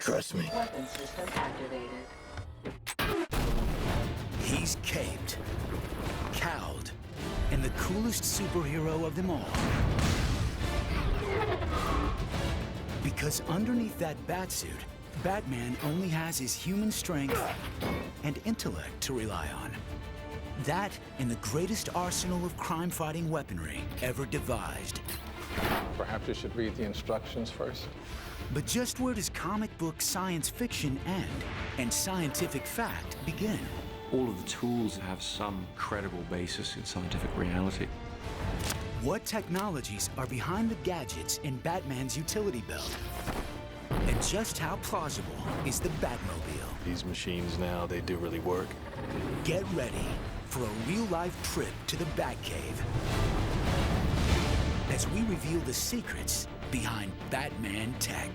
Trust me. Weapon system activated. He's caped, cowed, and the coolest superhero of them all. Because underneath that batsuit, Batman only has his human strength and intellect to rely on. That and the greatest arsenal of crime-fighting weaponry ever devised. Perhaps you should read the instructions first. But just where does comic book science fiction end and scientific fact begin? All of the tools have some credible basis in scientific reality. What technologies are behind the gadgets in Batman's utility belt? And just how plausible is the Batmobile? These machines now, they do really work. Get ready for a real-life trip to the Batcave as we reveal the secrets behind Batman tech.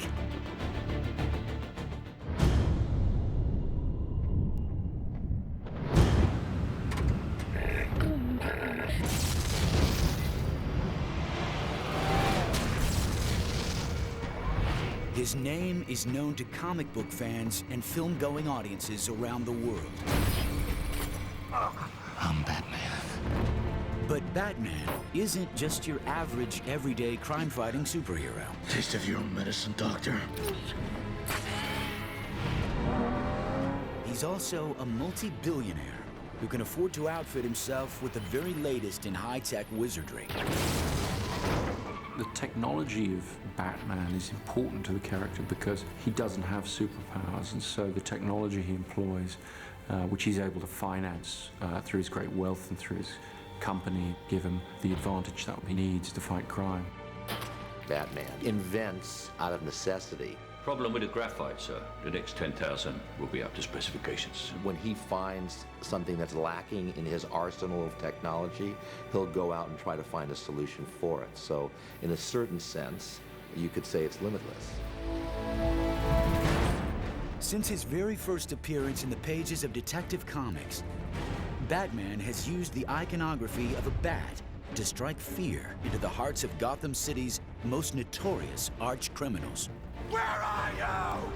His name is known to comic book fans and film-going audiences around the world. I'm Batman. But Batman isn't just your average, everyday crime-fighting superhero. Taste of your own medicine, Doctor. He's also a multi-billionaire who can afford to outfit himself with the very latest in high-tech wizardry. The technology of Batman is important to the character because he doesn't have superpowers, and so the technology he employs, which he's able to finance through his great wealth and through his company, give him the advantage that he needs to fight crime. Batman invents out of necessity. Problem with the graphite, sir. The next 10,000 will be up to specifications. When he finds something that's lacking in his arsenal of technology, he'll go out and try to find a solution for it. So, in a certain sense, you could say it's limitless. Since his very first appearance in the pages of Detective Comics, Batman has used the iconography of a bat to strike fear into the hearts of Gotham City's most notorious arch-criminals. Where are you?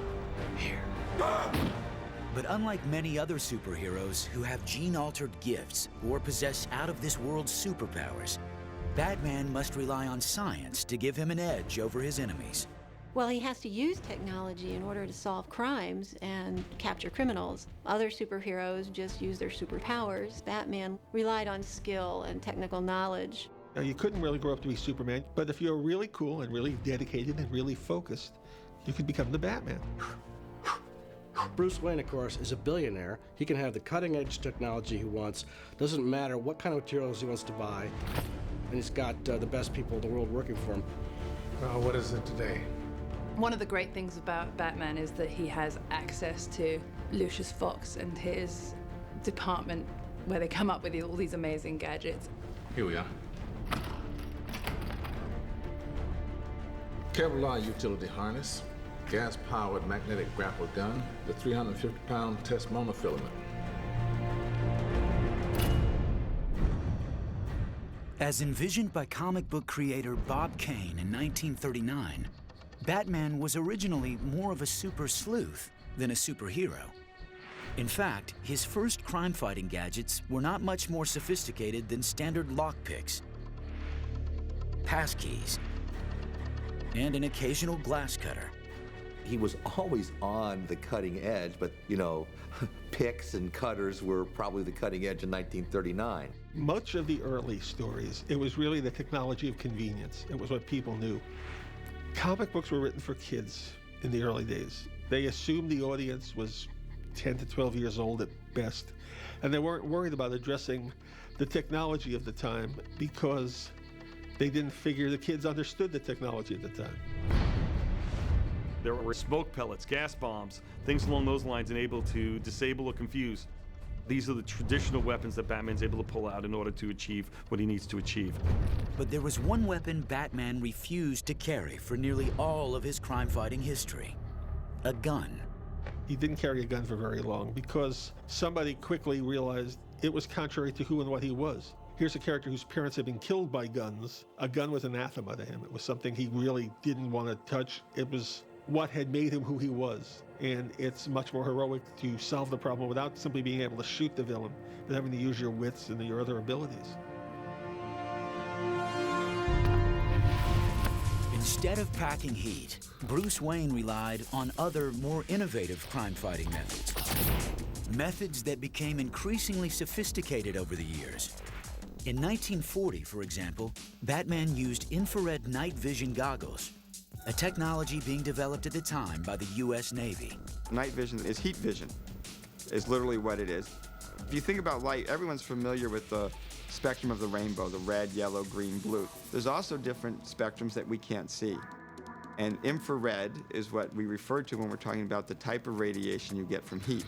Here. But unlike many other superheroes who have gene-altered gifts or possess out-of-this-world superpowers, Batman must rely on science to give him an edge over his enemies. Well, he has to use technology in order to solve crimes and capture criminals. Other superheroes just use their superpowers. Batman relied on skill and technical knowledge. Now, you couldn't really grow up to be Superman, but if you're really cool and really dedicated and really focused, you could become the Batman. Bruce Wayne, of course, is a billionaire. He can have the cutting-edge technology he wants. Doesn't matter what kind of materials he wants to buy. And he's got the best people in the world working for him. Well, what is it today? One of the great things about Batman is that he has access to Lucius Fox and his department where they come up with all these amazing gadgets. Here we are. Kevlar utility harness, gas-powered magnetic grapple gun, the 350-pound test monofilament. As envisioned by comic book creator Bob Kane in 1939, Batman was originally more of a super sleuth than a superhero. In fact, his first crime-fighting gadgets were not much more sophisticated than standard lockpicks, passkeys, and an occasional glass cutter. He was always on the cutting edge, but, you know, picks and cutters were probably the cutting edge in 1939. Much of the early stories, it was really the technology of convenience. It was what people knew. Comic books were written for kids in the early days. They assumed the audience was 10 to 12 years old at best, and they weren't worried about addressing the technology of the time because they didn't figure the kids understood the technology at the time. There were smoke pellets, gas bombs, things along those lines enabled to disable or confuse. These are the traditional weapons that Batman's able to pull out in order to achieve what he needs to achieve. But there was one weapon Batman refused to carry for nearly all of his crime-fighting history: a gun. He didn't carry a gun for very long because somebody quickly realized it was contrary to who and what he was. Here's a character whose parents had been killed by guns. A gun was anathema to him. It was something he really didn't want to touch. It was what had made him who he was. And it's much more heroic to solve the problem without simply being able to shoot the villain, but having to use your wits and your other abilities. Instead of packing heat, Bruce Wayne relied on other, more innovative crime-fighting methods. Methods that became increasingly sophisticated over the years. In 1940, for example, Batman used infrared night vision goggles, a technology being developed at the time by the US Navy. Night vision is heat vision, is literally what it is. If you think about light, everyone's familiar with the spectrum of the rainbow, the red, yellow, green, blue. There's also different spectrums that we can't see. And infrared is what we refer to when we're talking about the type of radiation you get from heat.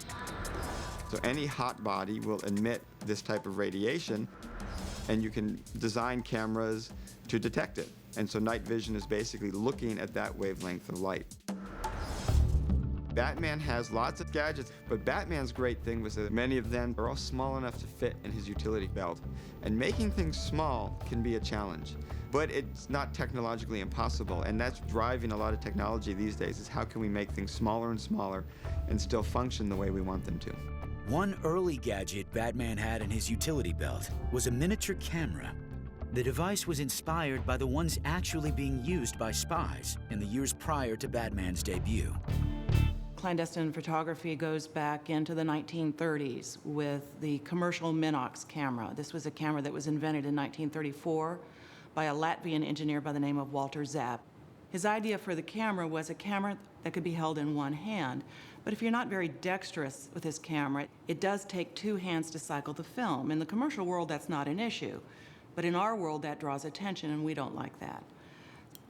So any hot body will emit this type of radiation, and you can design cameras to detect it. And so night vision is basically looking at that wavelength of light. Batman has lots of gadgets, but Batman's great thing was that many of them are all small enough to fit in his utility belt. And making things small can be a challenge, but it's not technologically impossible, and that's driving a lot of technology these days, is how can we make things smaller and smaller and still function the way we want them to. One early gadget Batman had in his utility belt was a miniature camera. The device was inspired by the ones actually being used by spies in the years prior to Batman's debut. Clandestine photography goes back into the 1930s with the commercial Minox camera. This was a camera that was invented in 1934 by a Latvian engineer by the name of Walter Zapp. His idea for the camera was a camera that could be held in one hand, but if you're not very dexterous with this camera, it does take two hands to cycle the film. In the commercial world, that's not an issue, but in our world, that draws attention, and we don't like that.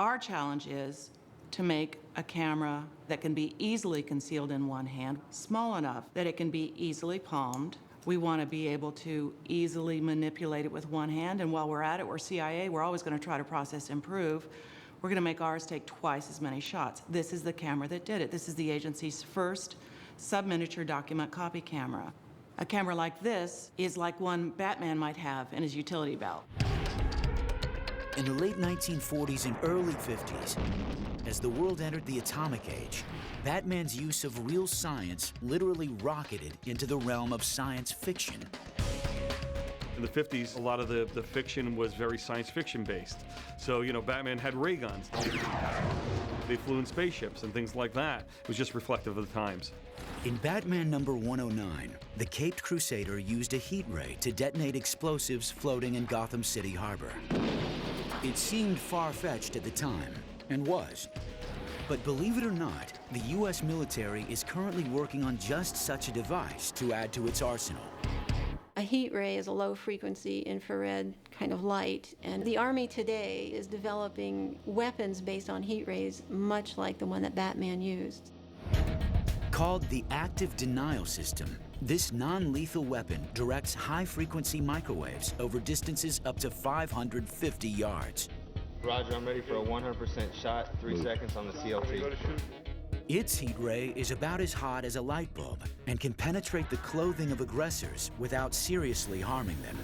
Our challenge is to make a camera that can be easily concealed in one hand, small enough that it can be easily palmed. We want to be able to easily manipulate it with one hand, and while we're at it, we're CIA, we're always going to try to process improve. We're going to make ours take twice as many shots. This is the camera that did it. This is the agency's first sub-miniature document copy camera. A camera like this is like one Batman might have in his utility belt. In the late 1940s and early 50s, as the world entered the atomic age, Batman's use of real science literally rocketed into the realm of science fiction. In the 50s, a lot of the fiction was very science fiction based. So, you know, Batman had ray guns. They flew in spaceships and things like that. It was just reflective of the times. In Batman number 109, the Caped Crusader used a heat ray to detonate explosives floating in Gotham City Harbor. It seemed far-fetched at the time, and was. But believe it or not, the US military is currently working on just such a device to add to its arsenal. A heat ray is a low-frequency infrared kind of light, and the Army today is developing weapons based on heat rays, much like the one that Batman used. Called the active denial system, this non-lethal weapon directs high-frequency microwaves over distances up to 550 yards. Roger, I'm ready for a 100% shot, 3 seconds on the CLT. Its heat ray is about as hot as a light bulb and can penetrate the clothing of aggressors without seriously harming them.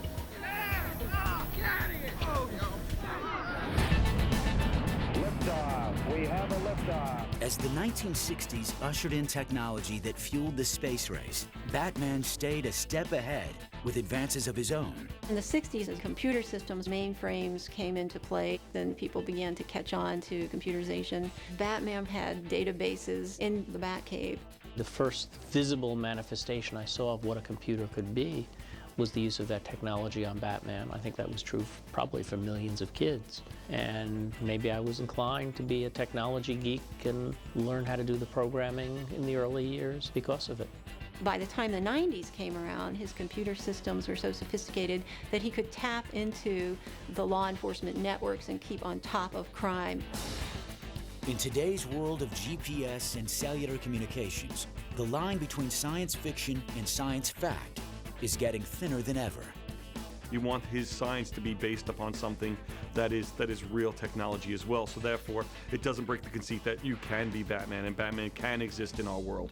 Liftoff. We have a liftoff. As the 1960s ushered in technology that fueled the space race, Batman stayed a step ahead with advances of his own. In the 60s, as computer systems, mainframes came into play, then people began to catch on to computerization. Batman had databases in the Batcave. The first visible manifestation I saw of what a computer could be was the use of that technology on Batman. I think that was true probably for millions of kids. And maybe I was inclined to be a technology geek and learn how to do the programming in the early years because of it. By the time the 90s came around, his computer systems were so sophisticated that he could tap into the law enforcement networks and keep on top of crime. In today's world of GPS and cellular communications, the line between science fiction and science fact is getting thinner than ever. You want his science to be based upon something that is real technology as well. So therefore, it doesn't break the conceit that you can be Batman and Batman can exist in our world.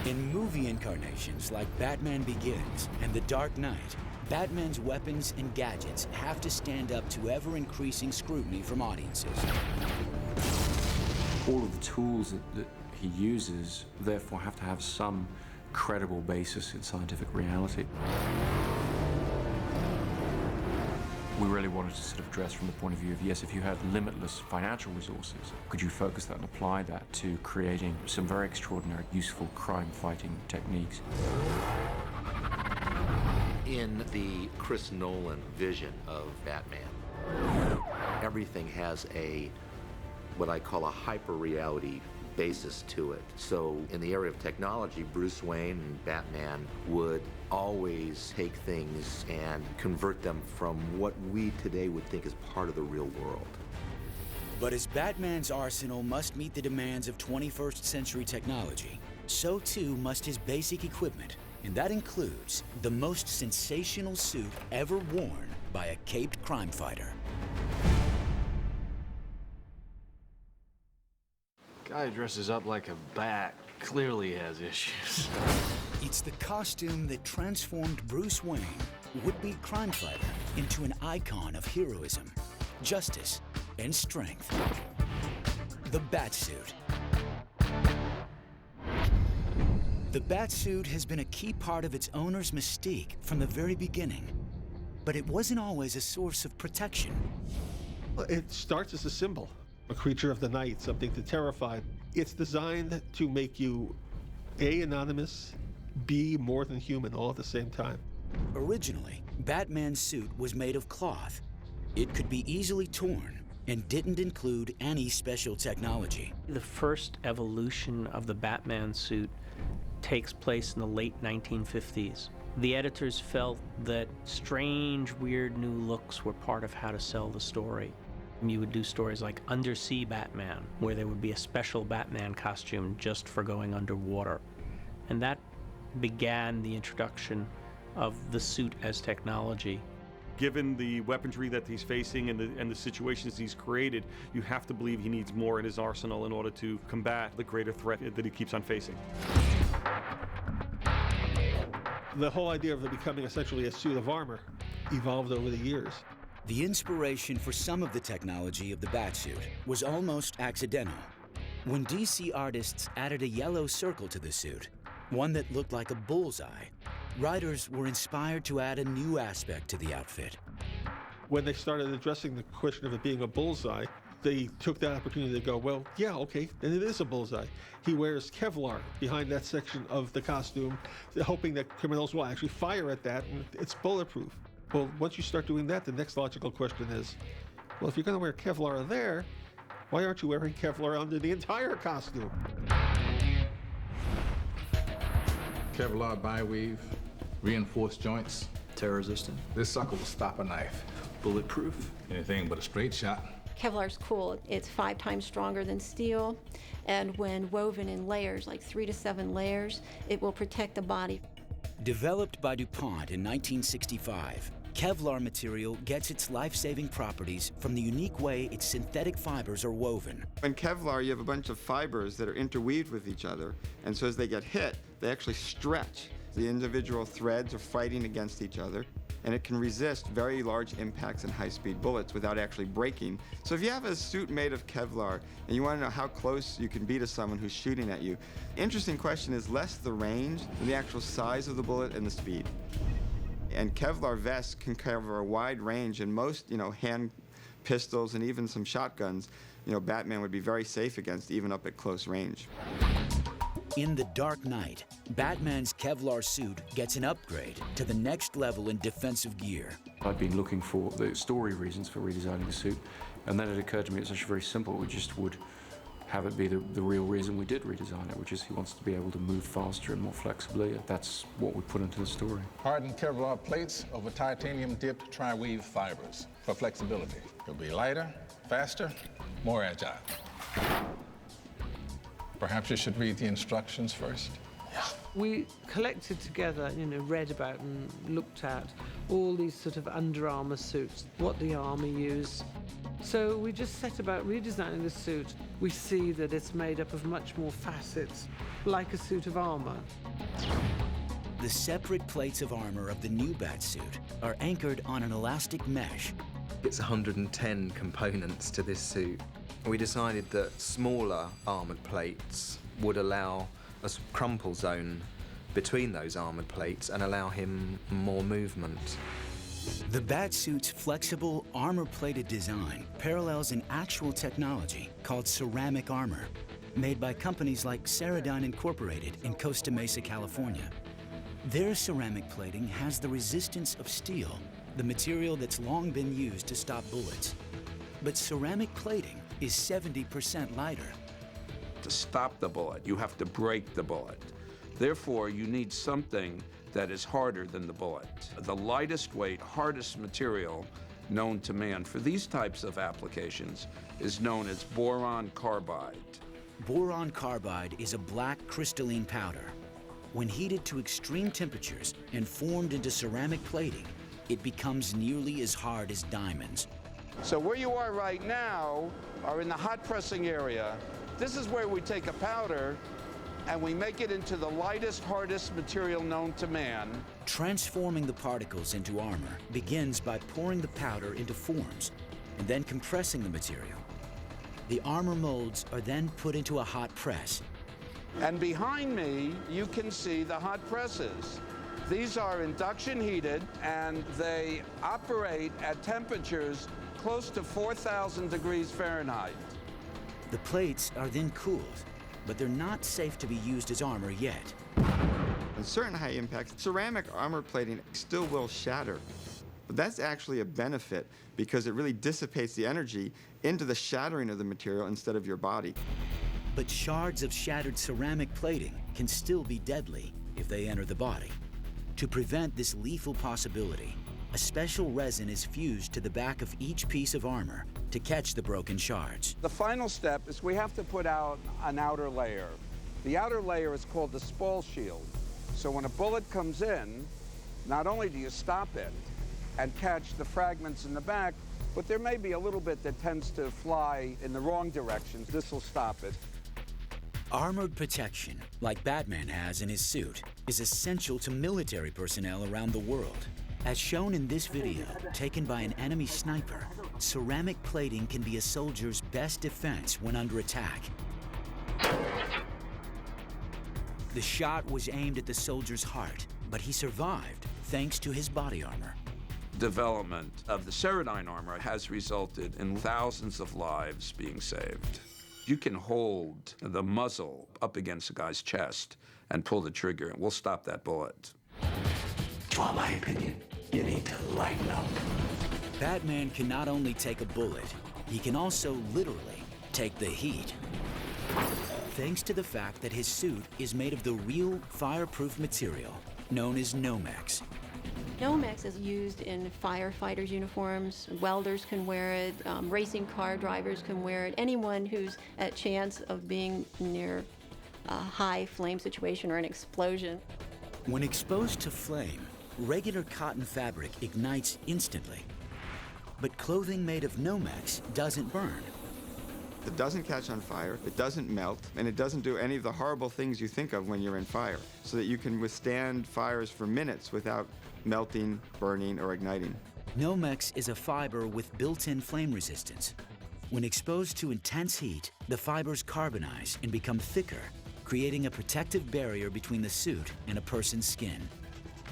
In movie incarnations like Batman Begins and The Dark Knight, Batman's weapons and gadgets have to stand up to ever-increasing scrutiny from audiences. All of the tools that he uses, therefore, have to have some credible basis in scientific reality. We really wanted to sort of address from the point of view of, yes, if you had limitless financial resources, could you focus that and apply that to creating some very extraordinary, useful crime-fighting techniques? In the Chris Nolan vision of Batman, everything has what I call a hyper-reality basis to it. So in the area of technology, Bruce Wayne and Batman would always take things and convert them from what we today would think is part of the real world. But as Batman's arsenal must meet the demands of 21st century technology, so too must his basic equipment, and that includes the most sensational suit ever worn by a caped crime fighter. Guy dresses up like a bat clearly has issues. It's the costume that transformed Bruce Wayne, would-be crime fighter, into an icon of heroism, justice, and strength. The Batsuit. The Batsuit has been a key part of its owner's mystique from the very beginning, but it wasn't always a source of protection. It starts as a symbol, a creature of the night, something to terrify. It's designed to make you A, anonymous, B, more than human all at the same time. Originally, Batman's suit was made of cloth. It could be easily torn and didn't include any special technology. The first evolution of the Batman suit takes place in the late 1950s. The editors felt that strange, weird new looks were part of how to sell the story. You would do stories like Undersea Batman, where there would be a special Batman costume just for going underwater. And that began the introduction of the suit as technology. Given the weaponry that he's facing and the situations he's created, you have to believe he needs more in his arsenal in order to combat the greater threat that he keeps on facing. The whole idea of it becoming essentially a suit of armor evolved over the years. The inspiration for some of the technology of the Batsuit was almost accidental. When DC artists added a yellow circle to the suit, one that looked like a bullseye, writers were inspired to add a new aspect to the outfit. When they started addressing the question of it being a bullseye, they took that opportunity to go, well, yeah, okay, then it is a bullseye. He wears Kevlar behind that section of the costume, hoping that criminals will actually fire at that, and it's bulletproof. Well, once you start doing that, the next logical question is, well, if you're going to wear Kevlar there, why aren't you wearing Kevlar under the entire costume? Kevlar bi-weave, reinforced joints. Tear resistant. This sucker will stop a knife. Bulletproof. Anything but a straight shot. Kevlar's cool. It's 5 times stronger than steel, and when woven in layers, like 3 to 7 layers, it will protect the body. Developed by DuPont in 1965, Kevlar material gets its life-saving properties from the unique way its synthetic fibers are woven. In Kevlar, you have a bunch of fibers that are interweaved with each other, and so as they get hit, they actually stretch. The individual threads are fighting against each other, and it can resist very large impacts and high-speed bullets without actually breaking. So if you have a suit made of Kevlar, and you want to know how close you can be to someone who's shooting at you, interesting question is less the range than the actual size of the bullet and the speed. And Kevlar vests can cover a wide range, and most, hand pistols and even some shotguns, Batman would be very safe against, even up at close range. In The Dark Knight, Batman's Kevlar suit gets an upgrade to the next level in defensive gear. I'd been looking for the story reasons for redesigning the suit, and then it occurred to me it's actually very simple. We just would have it be the real reason we did redesign it, which is he wants to be able to move faster and more flexibly. That's what we put into the story. Hardened Kevlar plates over titanium-dipped tri-weave fibers for flexibility. It'll be lighter, faster, more agile. Perhaps you should read the instructions first. We collected together, read about and looked at all these sort of Under Armour suits, what the Army use. So we just set about redesigning the suit. We see that it's made up of much more facets, like a suit of armor. The separate plates of armor of the new Batsuit are anchored on an elastic mesh. It's 110 components to this suit. we decided that smaller armoured plates would allow a crumple zone between those armoured plates and allow him more movement. The Batsuit's flexible, armor-plated design parallels an actual technology called ceramic armor, made by companies like Ceradyne Incorporated in Costa Mesa, California. Their ceramic plating has the resistance of steel, the material that's long been used to stop bullets. But ceramic plating is 70% lighter. To stop the bullet, you have to break the bullet. Therefore, you need something that is harder than the bullet. The lightest weight, hardest material known to man for these types of applications is known as boron carbide. Boron carbide is a black crystalline powder. When heated to extreme temperatures and formed into ceramic plating, it becomes nearly as hard as diamonds. So where you are right now are in the hot pressing area. This is where we take a powder and we make it into the lightest, hardest material known to man. Transforming the particles into armor begins by pouring the powder into forms and then compressing the material. The armor molds are then put into a hot press. And behind me, you can see the hot presses. These are induction heated, and they operate at temperatures close to 4,000 degrees Fahrenheit. The plates are then cooled, but they're not safe to be used as armor yet. In certain high impacts, ceramic armor plating still will shatter. But that's actually a benefit because it really dissipates the energy into the shattering of the material instead of your body. But shards of shattered ceramic plating can still be deadly if they enter the body. To prevent this lethal possibility, a special resin is fused to the back of each piece of armor to catch the broken shards. The final step is we have to put out an outer layer. The outer layer is called the spall shield. So when a bullet comes in, not only do you stop it and catch the fragments in the back, but there may be a little bit that tends to fly in the wrong direction. This will stop it. Armored protection, like Batman has in his suit, is essential to military personnel around the world. As shown in this video, taken by an enemy sniper, ceramic plating can be a soldier's best defense when under attack. The shot was aimed at the soldier's heart, but he survived thanks to his body armor. Development of the Ceradyne armor has resulted in thousands of lives being saved. You can hold the muzzle up against a guy's chest and pull the trigger, and we'll stop that bullet. For my opinion, you need to lighten up. Batman can not only take a bullet, he can also literally take the heat. Thanks to the fact that his suit is made of the real fireproof material known as Nomex. Nomex is used in firefighters' uniforms. Welders can wear it. Racing car drivers can wear it. Anyone who's at chance of being near a high flame situation or an explosion. When exposed to flame, regular cotton fabric ignites instantly. But clothing made of Nomex doesn't burn. It doesn't catch on fire, it doesn't melt, and it doesn't do any of the horrible things you think of when you're in fire, so that you can withstand fires for minutes without melting, burning, or igniting. Nomex is a fiber with built-in flame resistance. When exposed to intense heat, the fibers carbonize and become thicker, creating a protective barrier between the suit and a person's skin.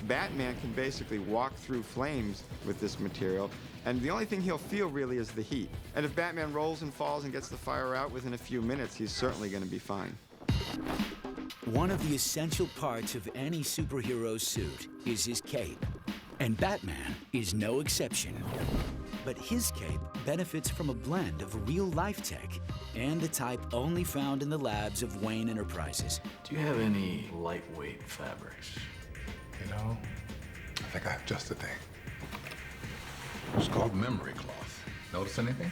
Batman can basically walk through flames with this material, and the only thing he'll feel really is the heat. And if Batman rolls and falls and gets the fire out within a few minutes, he's certainly going to be fine. One of the essential parts of any superhero's suit is his cape, and Batman is no exception. But his cape benefits from a blend of real-life tech and the type only found in the labs of Wayne Enterprises. Do you have any lightweight fabrics? You know, I think I have just the thing. It's called memory cloth. Notice anything?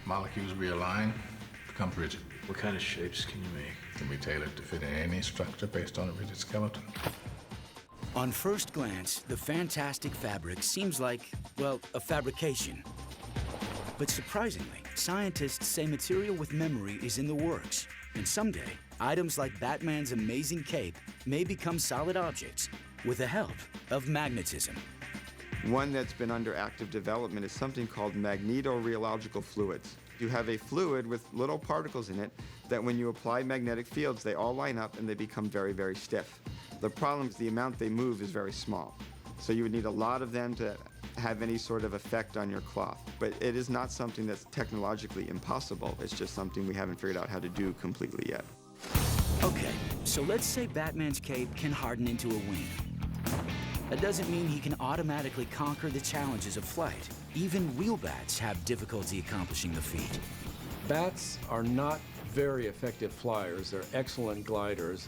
Molecules realign, becomes rigid. What kind of shapes can you make? Can be tailored to fit in any structure based on a rigid skeleton. On first glance, the fantastic fabric seems like, well, a fabrication. But surprisingly, scientists say material with memory is in the works, and someday, items like Batman's amazing cape may become solid objects with the help of magnetism. One that's been under active development is something called magnetorheological fluids. You have a fluid with little particles in it that when you apply magnetic fields, they all line up and they become very, very stiff. The problem is the amount they move is very small. So you would need a lot of them to have any sort of effect on your cloth. But it is not something that's technologically impossible. It's just something we haven't figured out how to do completely yet. Okay, so let's say Batman's cape can harden into a wing. That doesn't mean he can automatically conquer the challenges of flight. Even real bats have difficulty accomplishing the feat. Bats are not very effective flyers. They're excellent gliders.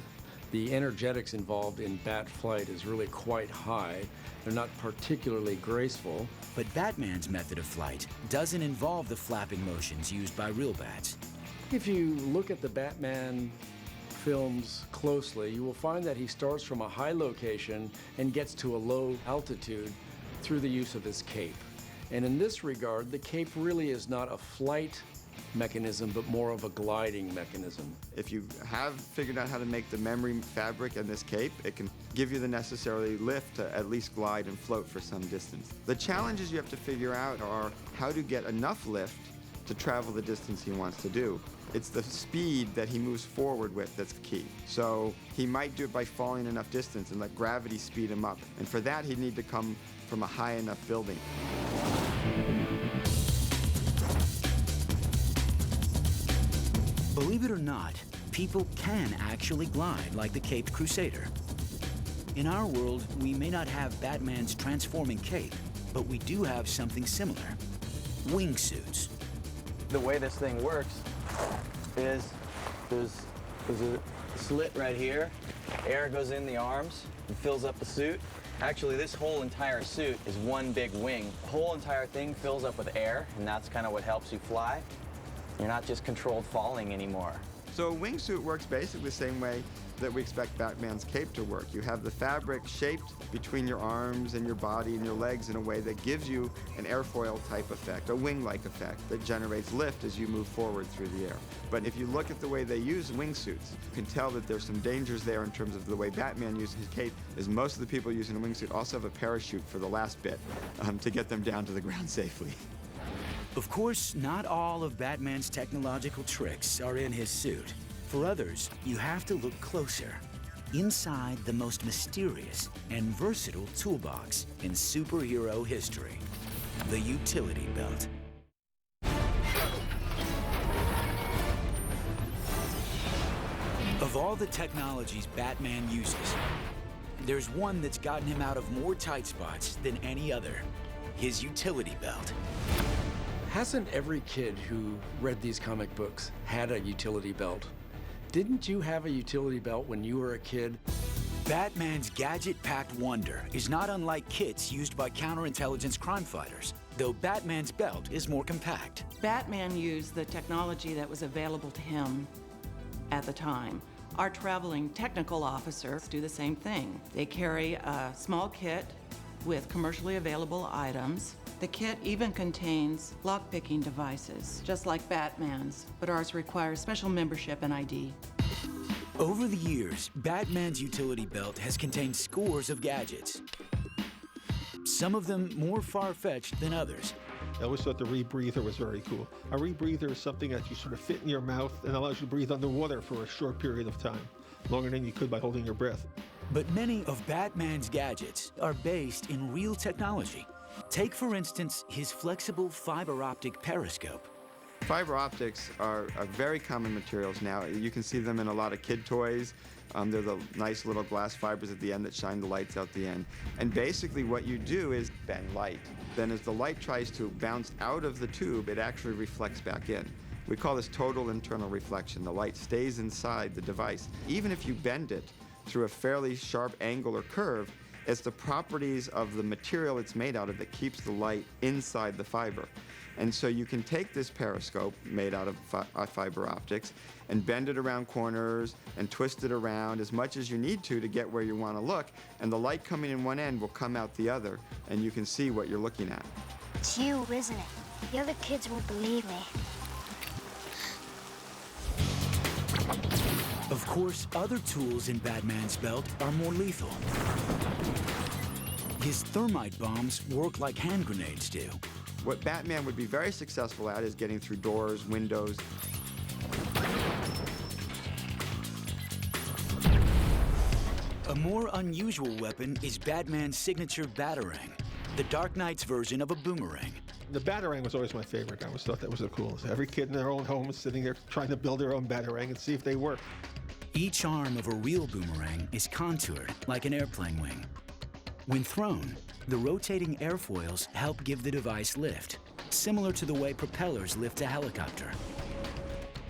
The energetics involved in bat flight is really quite high. They're not particularly graceful. But Batman's method of flight doesn't involve the flapping motions used by real bats. If you look at the Batman films closely, you will find that he starts from a high location and gets to a low altitude through the use of his cape. And in this regard, the cape really is not a flight mechanism, but more of a gliding mechanism. If you have figured out how to make the memory fabric in this cape, it can give you the necessary lift to at least glide and float for some distance. The challenges you have to figure out are how to get enough lift to travel the distance he wants to do. It's the speed that he moves forward with that's key. So he might do it by falling enough distance and let gravity speed him up. And for that, he'd need to come from a high enough building. Believe it or not, people can actually glide like the Caped Crusader. In our world, we may not have Batman's transforming cape, but we do have something similar: wingsuits. The way this thing works is there's a slit right here. Air goes in the arms and fills up the suit. Actually, this whole entire suit is one big wing. The whole entire thing fills up with air, and that's kind of what helps you fly. You're not just controlled falling anymore. So a wingsuit works basically the same way that we expect Batman's cape to work. You have the fabric shaped between your arms and your body and your legs in a way that gives you an airfoil type effect, a wing-like effect that generates lift as you move forward through the air. But if you look at the way they use wingsuits, you can tell that there's some dangers there in terms of the way Batman uses his cape, is most of the people using a wingsuit also have a parachute for the last bit to get them down to the ground safely. Of course, not all of Batman's technological tricks are in his suit. For others, you have to look closer. Inside the most mysterious and versatile toolbox in superhero history, the utility belt. Of all the technologies Batman uses, there's one that's gotten him out of more tight spots than any other: his utility belt. Hasn't every kid who read these comic books had a utility belt? Didn't you have a utility belt when you were a kid? Batman's gadget-packed wonder is not unlike kits used by counterintelligence crime fighters, though Batman's belt is more compact. Batman used the technology that was available to him at the time. Our traveling technical officers do the same thing. They carry a small kit with commercially available items. The kit even contains lock-picking devices, just like Batman's, but ours requires special membership and ID. Over the years, Batman's utility belt has contained scores of gadgets, some of them more far-fetched than others. I always thought the rebreather was very cool. A rebreather is something that you sort of fit in your mouth and allows you to breathe underwater for a short period of time, longer than you could by holding your breath. But many of Batman's gadgets are based in real technology. Take, for instance, his flexible fiber optic periscope. Fiber optics are very common materials now. You can see them in a lot of kid toys. They're the nice little glass fibers at the end that shine the lights out the end. And basically what you do is bend light. Then as the light tries to bounce out of the tube, it actually reflects back in. We call this total internal reflection. The light stays inside the device. Even if you bend it through a fairly sharp angle or curve, it's the properties of the material it's made out of that keeps the light inside the fiber. And so you can take this periscope made out of fiber optics and bend it around corners and twist it around as much as you need to get where you want to look, and the light coming in one end will come out the other, and you can see what you're looking at. It's you, isn't it? The other kids won't believe me. Of course, other tools in Batman's belt are more lethal. His thermite bombs work like hand grenades do. What Batman would be very successful at is getting through doors, windows. A more unusual weapon is Batman's signature Batarang, the Dark Knight's version of a boomerang. The Batarang was always my favorite. I always thought that was the coolest. Every kid in their own home is sitting there trying to build their own Batarang and see if they work. Each arm of a real boomerang is contoured like an airplane wing. When thrown, the rotating airfoils help give the device lift, similar to the way propellers lift a helicopter.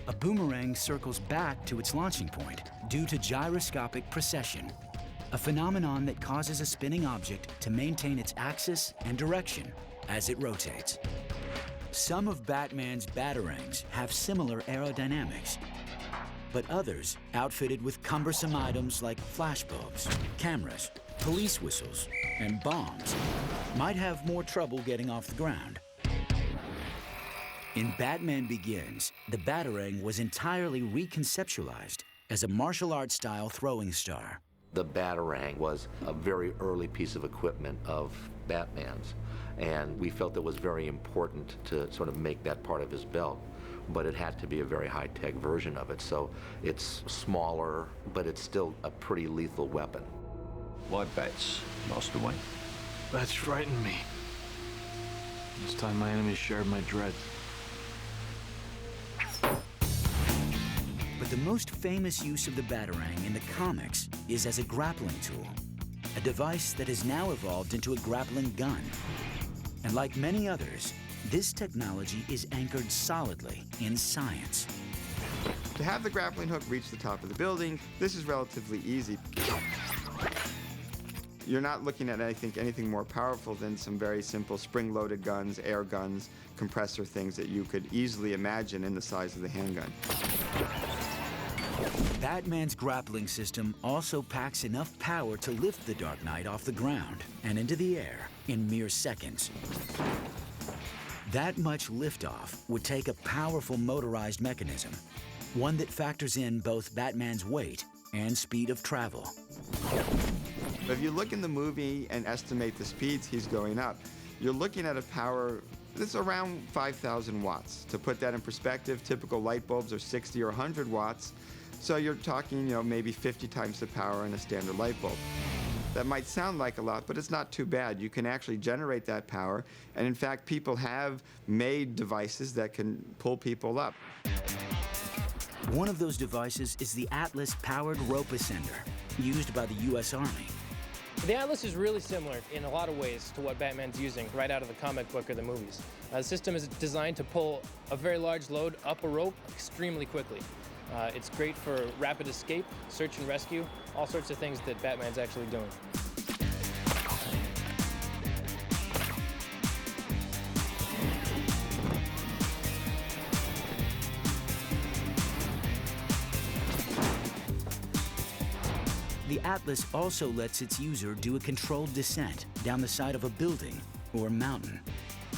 A boomerang circles back to its launching point due to gyroscopic precession, a phenomenon that causes a spinning object to maintain its axis and direction as it rotates. Some of Batman's Batarangs have similar aerodynamics, but others, outfitted with cumbersome items like flashbulbs, cameras, police whistles, and bombs, might have more trouble getting off the ground. In Batman Begins, the Batarang was entirely reconceptualized as a martial arts style throwing star. The Batarang was a very early piece of equipment of Batman's, and we felt it was very important to sort of make that part of his belt, but it had to be a very high-tech version of it, so it's smaller, but it's still a pretty lethal weapon. Why bats, Master Wayne? Bats frighten me. This time my enemies shared my dread. But the most famous use of the Batarang in the comics is as a grappling tool, a device that has now evolved into a grappling gun. And like many others, this technology is anchored solidly in science. To have the grappling hook reach the top of the building, this is relatively easy. You're not looking at, I think, anything more powerful than some very simple spring-loaded guns, air guns, compressor things that you could easily imagine in the size of the handgun. Batman's grappling system also packs enough power to lift the Dark Knight off the ground and into the air in mere seconds. That much liftoff would take a powerful motorized mechanism, one that factors in both Batman's weight and speed of travel. If you look in the movie and estimate the speeds he's going up, you're looking at a power that's around 5,000 watts. To put that in perspective, typical light bulbs are 60 or 100 watts. So you're talking, maybe 50 times the power in a standard light bulb. That might sound like a lot, but it's not too bad. You can actually generate that power. And in fact, people have made devices that can pull people up. One of those devices is the Atlas-powered rope ascender, used by the US Army. The Atlas is really similar in a lot of ways to what Batman's using right out of the comic book or the movies. The system is designed to pull a very large load up a rope extremely quickly. It's great for rapid escape, search and rescue, all sorts of things that Batman's actually doing. The Atlas also lets its user do a controlled descent down the side of a building or mountain.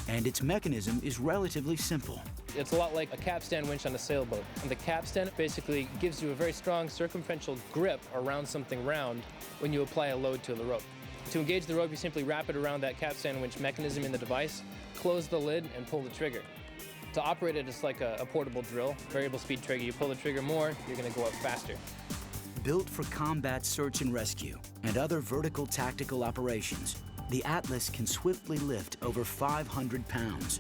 And its mechanism is relatively simple. It's a lot like a capstan winch on a sailboat. And the capstan basically gives you a very strong circumferential grip around something round when you apply a load to the rope. To engage the rope, you simply wrap it around that capstan winch mechanism in the device, close the lid, and pull the trigger. To operate it, it's like a portable drill, variable speed trigger. You pull the trigger more, you're going to go up faster. Built for combat search and rescue and other vertical tactical operations, the Atlas can swiftly lift over 500 pounds.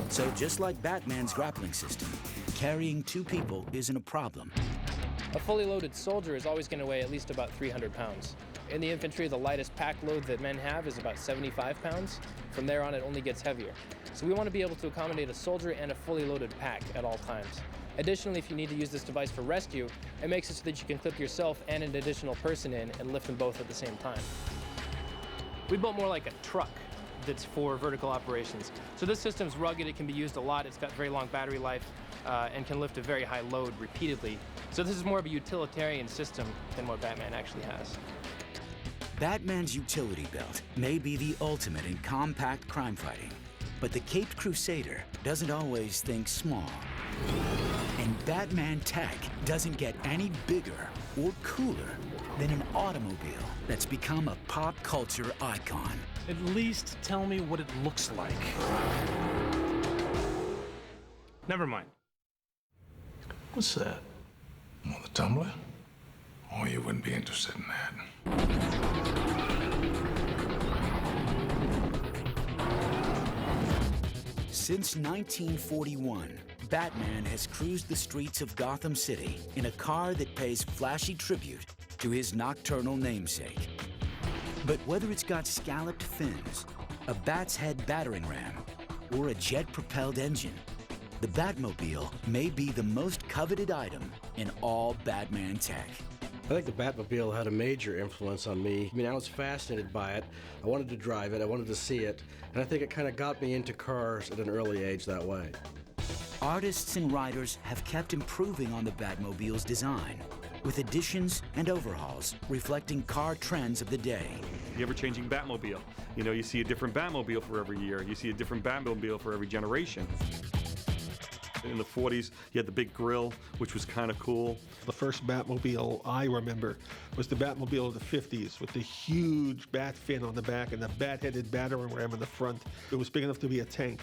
So just like Batman's grappling system, carrying two people isn't a problem. A fully loaded soldier is always going to weigh at least about 300 pounds. In the infantry, the lightest pack load that men have is about 75 pounds. From there on, it only gets heavier. So we want to be able to accommodate a soldier and a fully loaded pack at all times. Additionally, if you need to use this device for rescue, it makes it so that you can clip yourself and an additional person in and lift them both at the same time. We built more like a truck that's for vertical operations. So this system's rugged, it can be used a lot, it's got very long battery life, and can lift a very high load repeatedly. So this is more of a utilitarian system than what Batman actually has. Batman's utility belt may be the ultimate in compact crime fighting, but the Caped Crusader doesn't always think small. And Batman tech doesn't get any bigger or cooler then an automobile that's become a pop culture icon. At least tell me what it looks like. Never mind. What's that? Well, the tumbler? Oh, you wouldn't be interested in that. Since 1941, Batman has cruised the streets of Gotham City in a car that pays flashy tribute to his nocturnal namesake. But whether it's got scalloped fins, a bat's head battering ram, or a jet-propelled engine, the Batmobile may be the most coveted item in all Batman tech. I think the Batmobile had a major influence on me. I mean, I was fascinated by it. I wanted to drive it, I wanted to see it, and I think it kind of got me into cars at an early age that way. Artists and writers have kept improving on the Batmobile's design, with additions and overhauls reflecting car trends of the day. The ever-changing Batmobile. You know, you see a different Batmobile for every year. You see a different Batmobile for every generation. In the 40s, you had the big grill, which was kind of cool. The first Batmobile I remember was the Batmobile of the 50s with the huge bat fin on the back and the bat-headed battering ram in the front. It was big enough to be a tank.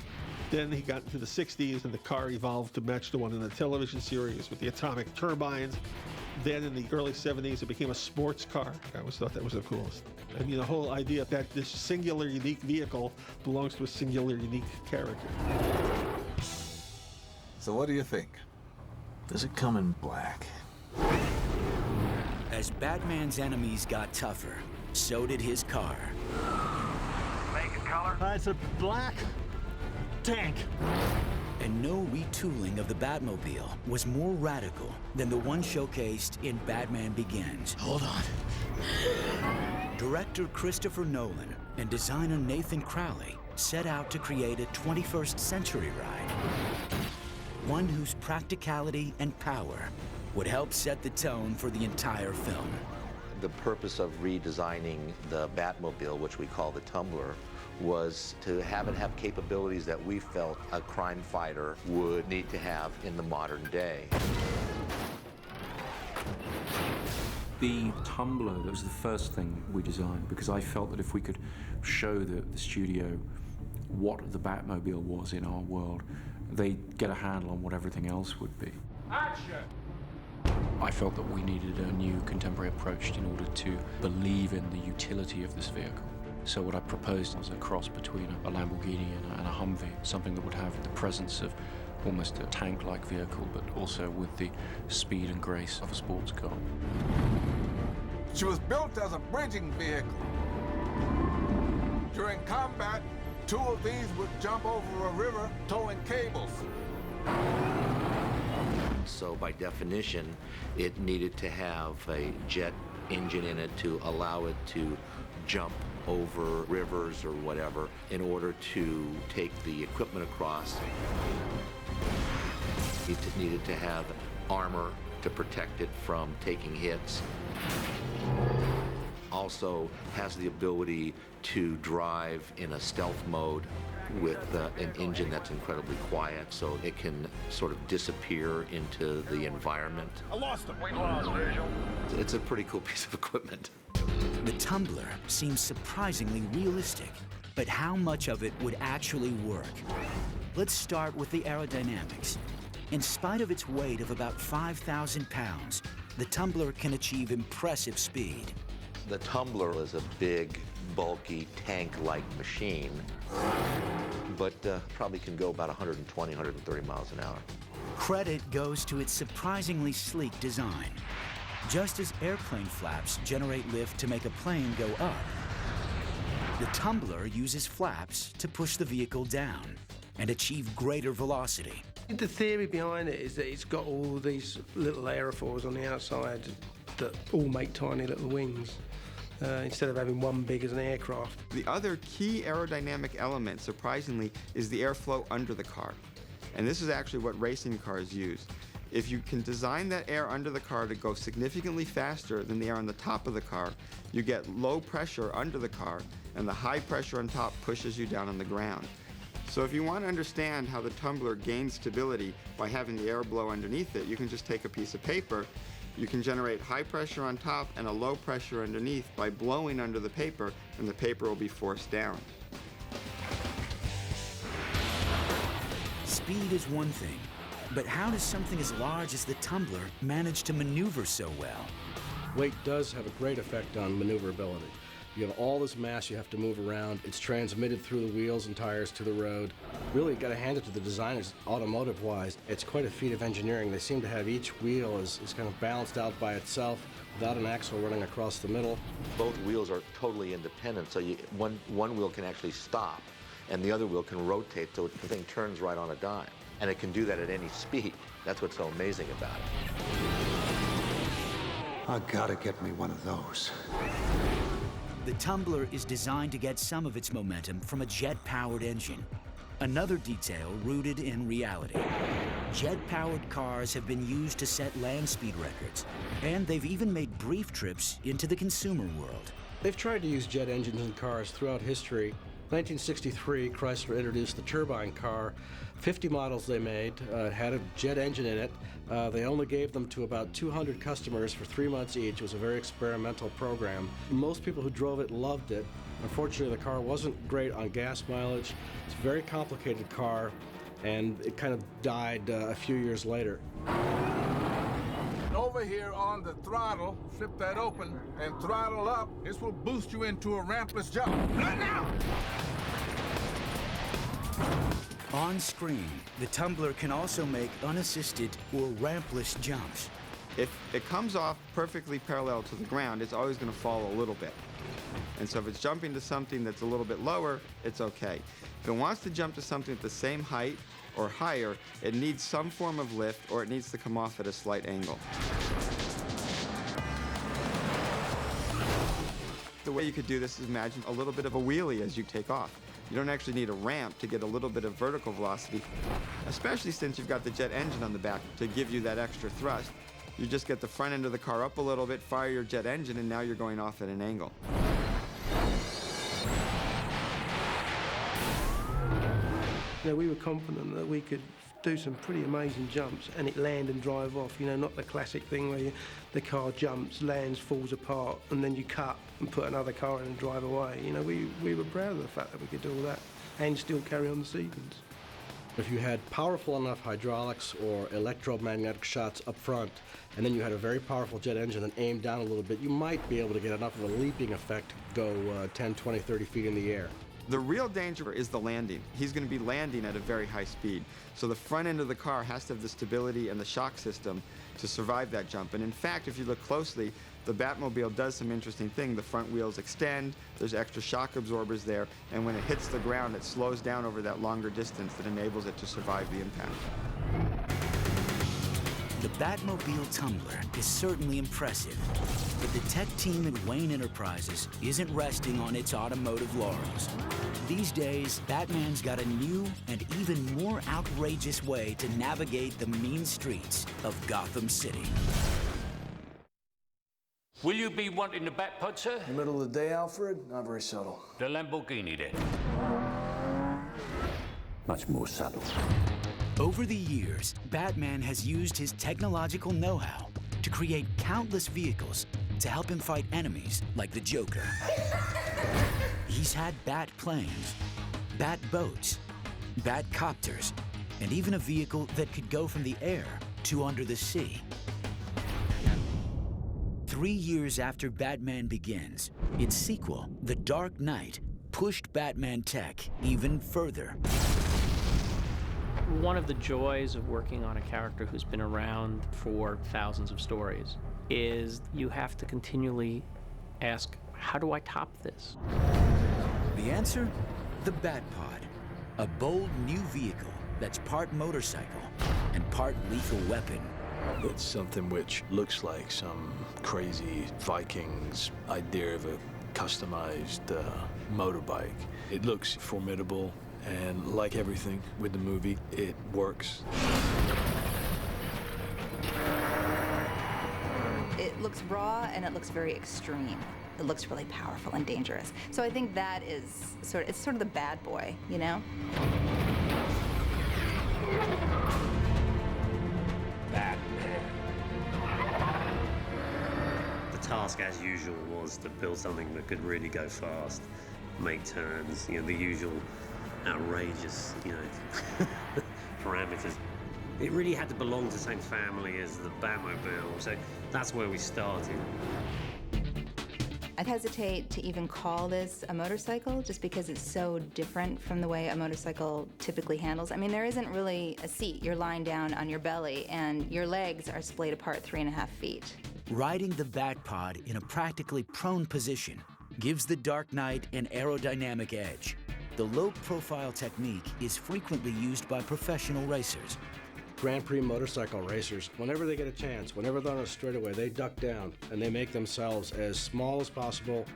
Then he got into the 60s and the car evolved to match the one in the television series with the atomic turbines. Then in the early 70s, it became a sports car. I always thought that was the coolest. I mean, the whole idea that this singular, unique vehicle belongs to a singular, unique character. So what do you think? Does it come in black? As Batman's enemies got tougher, so did his car. Make a color? It's a black tank. And no retooling of the Batmobile was more radical than the one showcased in Batman Begins. Hold on. Director Christopher Nolan and designer Nathan Crowley set out to create a 21st century ride. One whose practicality and power would help set the tone for the entire film. The purpose of redesigning the Batmobile, which we call the Tumbler, was to have it have capabilities that we felt a crime fighter would need to have in the modern day. The tumbler, that was the first thing we designed, because I felt that if we could show the studio what the Batmobile was in our world, they'd get a handle on what everything else would be. Action! I felt that we needed a new contemporary approach in order to believe in the utility of this vehicle. So what I proposed was a cross between a Lamborghini and a Humvee, something that would have the presence of almost a tank-like vehicle, but also with the speed and grace of a sports car. She was built as a bridging vehicle. During combat, 2 of these would jump over a river towing cables. So by definition, it needed to have a jet engine in it to allow it to jump over rivers or whatever in order to take the equipment across. It needed to have armor to protect it from taking hits. Also has the ability to drive in a stealth mode with an engine that's incredibly quiet, so it can sort of disappear into the environment. I lost him. We lost visual. It's a pretty cool piece of equipment. The Tumbler seems surprisingly realistic, but how much of it would actually work? Let's start with the aerodynamics. In spite of its weight of about 5,000 pounds, the Tumbler can achieve impressive speed. The Tumbler is a big, bulky, tank-like machine, but probably can go about 120, 130 miles an hour. Credit goes to its surprisingly sleek design. Just as airplane flaps generate lift to make a plane go up, the Tumbler uses flaps to push the vehicle down and achieve greater velocity. The theory behind it is that it's got all these little aerofoils on the outside that all make tiny little wings, instead of having one big as an aircraft. The other key aerodynamic element, surprisingly, is the airflow under the car. And this is actually what racing cars use. If you can design that air under the car to go significantly faster than the air on the top of the car, you get low pressure under the car, and the high pressure on top pushes you down on the ground. So if you want to understand how the Tumbler gains stability by having the air blow underneath it, you can just take a piece of paper You can generate high pressure on top and a low pressure underneath by blowing under the paper, and the paper will be forced down. Speed is one thing, but how does something as large as the tumbler manage to maneuver so well? Weight does have a great effect on maneuverability. You have all this mass you have to move around. It's transmitted through the wheels and tires to the road. Really, got to hand it to the designers, automotive-wise. It's quite a feat of engineering. They seem to have each wheel is kind of balanced out by itself without an axle running across the middle. Both wheels are totally independent, so one wheel can actually stop, and the other wheel can rotate so the thing turns right on a dime. And it can do that at any speed. That's what's so amazing about it. I gotta get me one of those. The tumbler is designed to get some of its momentum from a jet-powered engine. Another detail rooted in reality. Jet-powered cars have been used to set land speed records, and they've even made brief trips into the consumer world. They've tried to use jet engines in cars throughout history. 1963, Chrysler introduced the turbine car. 50 models they made had a jet engine in it. They only gave them to about 200 customers for 3 months each. It was a very experimental program. Most people who drove it loved it. Unfortunately, the car wasn't great on gas mileage. It's a very complicated car, and it kind of died a few years later. Over here on the throttle, flip that open and throttle up. This will boost you into a rampless jump. Right now! On screen, the tumbler can also make unassisted or rampless jumps. If it comes off perfectly parallel to the ground, it's always going to fall a little bit. And so if it's jumping to something that's a little bit lower, it's okay. If it wants to jump to something at the same height or higher, it needs some form of lift, or it needs to come off at a slight angle. The way you could do this is imagine a little bit of a wheelie as you take off. You don't actually need a ramp to get a little bit of vertical velocity, especially since you've got the jet engine on the back to give you that extra thrust. You just get the front end of the car up a little bit, fire your jet engine, and now you're going off at an angle. You know, we were confident that we could do some pretty amazing jumps and it land and drive off, you know, not the classic thing where the car jumps, lands, falls apart, and then you cut and put another car in and drive away. You know, we were proud of the fact that we could do all that and still carry on the sequence. If you had powerful enough hydraulics or electromagnetic shots up front, and then you had a very powerful jet engine that aimed down a little bit, you might be able to get enough of a leaping effect to go 10, 20, 30 feet in the air. The real danger is the landing. He's going to be landing at a very high speed. So the front end of the car has to have the stability and the shock system to survive that jump. And in fact, if you look closely, the Batmobile does some interesting thing. The front wheels extend, there's extra shock absorbers there, and when it hits the ground, it slows down over that longer distance that enables it to survive the impact. The Batmobile tumbler is certainly impressive, but the tech team at Wayne Enterprises isn't resting on its automotive laurels. These days, Batman's got a new and even more outrageous way to navigate the mean streets of Gotham City. Will you be wanting the Batpod, sir? In the middle of the day, Alfred? Not very subtle. The Lamborghini, then. Much more subtle. Over the years, Batman has used his technological know-how to create countless vehicles to help him fight enemies like the Joker. He's had bat planes, bat boats, bat copters, and even a vehicle that could go from the air to under the sea. 3 years after Batman Begins, its sequel, The Dark Knight, pushed Batman tech even further. One of the joys of working on a character who's been around for thousands of stories is you have to continually ask, how do I top this? The answer? The Batpod, a bold new vehicle that's part motorcycle and part lethal weapon. It's something which looks like some crazy Vikings idea of a customized motorbike. It looks formidable, and like everything with the movie, it works. It looks raw and it looks very extreme. It looks really powerful and dangerous. So I think that is it's sort of the bad boy, you know? task, as usual, was to build something that could really go fast, make turns, you know, the usual outrageous, you know, parameters. It really had to belong to the same family as the Batmobile, so that's where we started. I hesitate to even call this a motorcycle just because it's so different from the way a motorcycle typically handles. I mean, there isn't really a seat. You're lying down on your belly and your legs are splayed apart 3.5 feet. Riding the Batpod in a practically prone position gives the Dark Knight an aerodynamic edge. The low-profile technique is frequently used by professional racers. Grand Prix motorcycle racers, whenever they get a chance, whenever they're on a straightaway, they duck down and they make themselves as small as possible,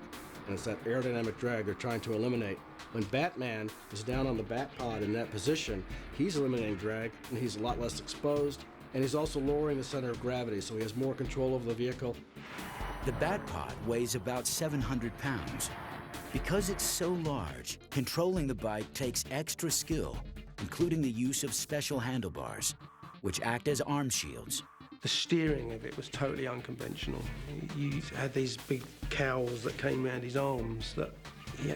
and it's that aerodynamic drag they're trying to eliminate. When Batman is down on the Batpod in that position, he's eliminating drag, and he's a lot less exposed, and he's also lowering the center of gravity, so he has more control over the vehicle. The Batpod weighs about 700 pounds. Because it's so large, controlling the bike takes extra skill, including the use of special handlebars, which act as arm shields. The steering of it was totally unconventional. You had these big cowls that came around his arms that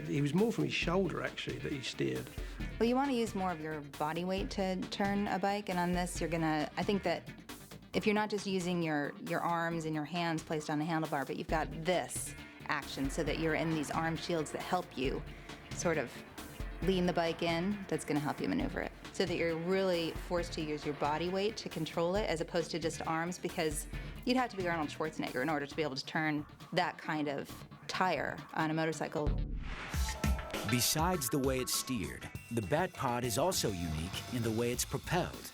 he was more from his shoulder, actually, that he steered. Well, you want to use more of your body weight to turn a bike, and on this, you're gonna, I think that if you're not just using your arms and your hands placed on the handlebar, but you've got this action so that you're in these arm shields that help you sort of lean the bike in, that's gonna help you maneuver it. So that you're really forced to use your body weight to control it as opposed to just arms, because you'd have to be Arnold Schwarzenegger in order to be able to turn that kind of tire on a motorcycle. Besides the way it's steered, the Batpod is also unique in the way it's propelled.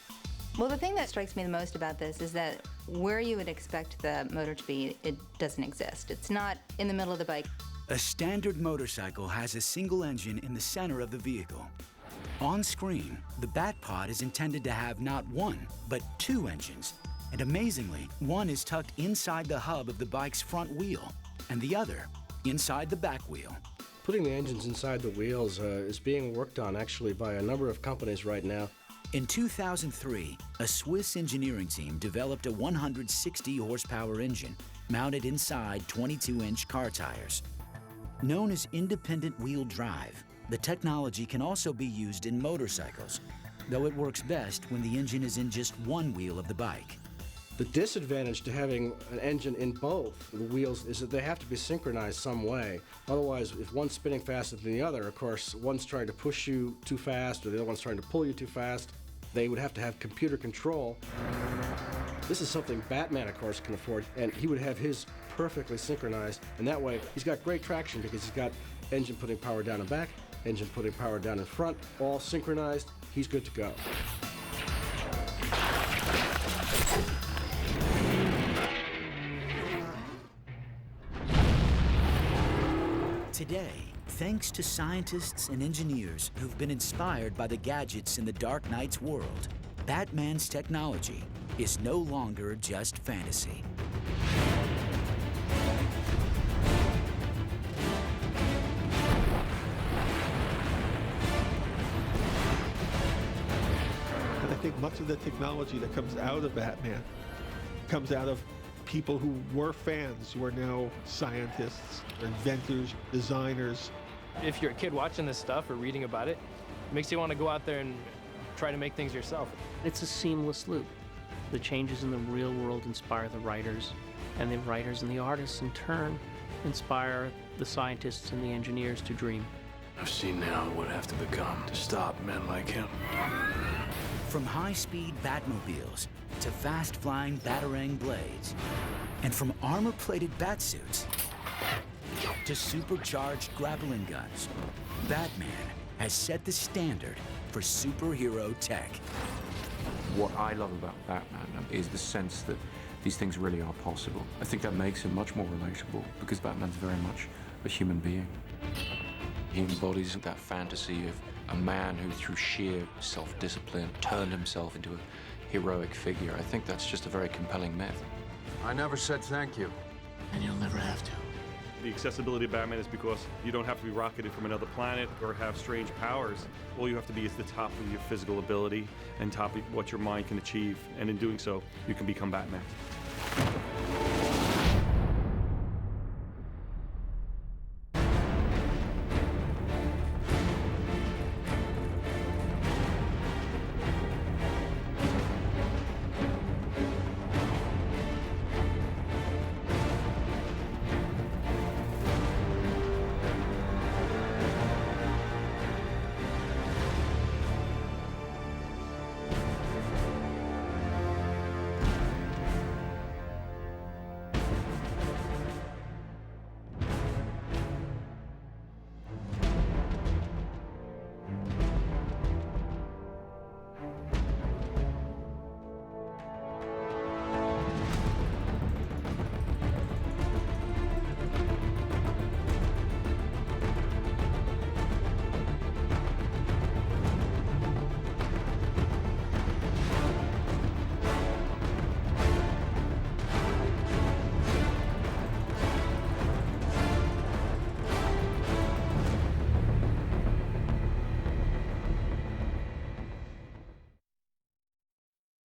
Well, the thing that strikes me the most about this is that where you would expect the motor to be, it doesn't exist. It's not in the middle of the bike. A standard motorcycle has a single engine in the center of the vehicle. On screen, the Batpod is intended to have not one, but 2 engines. And amazingly, one is tucked inside the hub of the bike's front wheel, and the other inside the back wheel. Putting the engines inside the wheels is being worked on actually by a number of companies right now. In 2003, a Swiss engineering team developed a 160 horsepower engine mounted inside 22-inch car tires. Known as independent wheel drive, the technology can also be used in motorcycles, though it works best when the engine is in just one wheel of the bike. The disadvantage to having an engine in both the wheels is that they have to be synchronized some way. Otherwise, if one's spinning faster than the other, of course, one's trying to push you too fast or the other one's trying to pull you too fast, they would have to have computer control. This is something Batman, of course, can afford, and he would have his perfectly synchronized, and that way he's got great traction because he's got engine putting power down and back, engine putting power down in front, all synchronized. He's good to go. Today, thanks to scientists and engineers who've been inspired by the gadgets in the Dark Knight's world, Batman's technology is no longer just fantasy. And I think much of the technology that comes out of Batman comes out of people who were fans, who are now scientists, inventors, designers. If you're a kid watching this stuff or reading about it, it makes you want to go out there and try to make things yourself. It's a seamless loop. The changes in the real world inspire the writers, and the writers and the artists in turn inspire the scientists and the engineers to dream. I've seen now what I have to become to stop men like him. From high-speed Batmobiles to fast-flying Batarang blades, and from armor-plated batsuits to supercharged grappling guns, Batman has set the standard for superhero tech. What I love about Batman is the sense that these things really are possible. I think that makes him much more relatable because Batman's very much a human being. He embodies that fantasy of a man who, through sheer self-discipline, turned himself into a heroic figure. I think that's just a very compelling myth. I never said thank you, and you'll never have to. The accessibility of Batman is because you don't have to be rocketed from another planet or have strange powers. All you have to be is the top of your physical ability and top of what your mind can achieve. And in doing so, you can become Batman.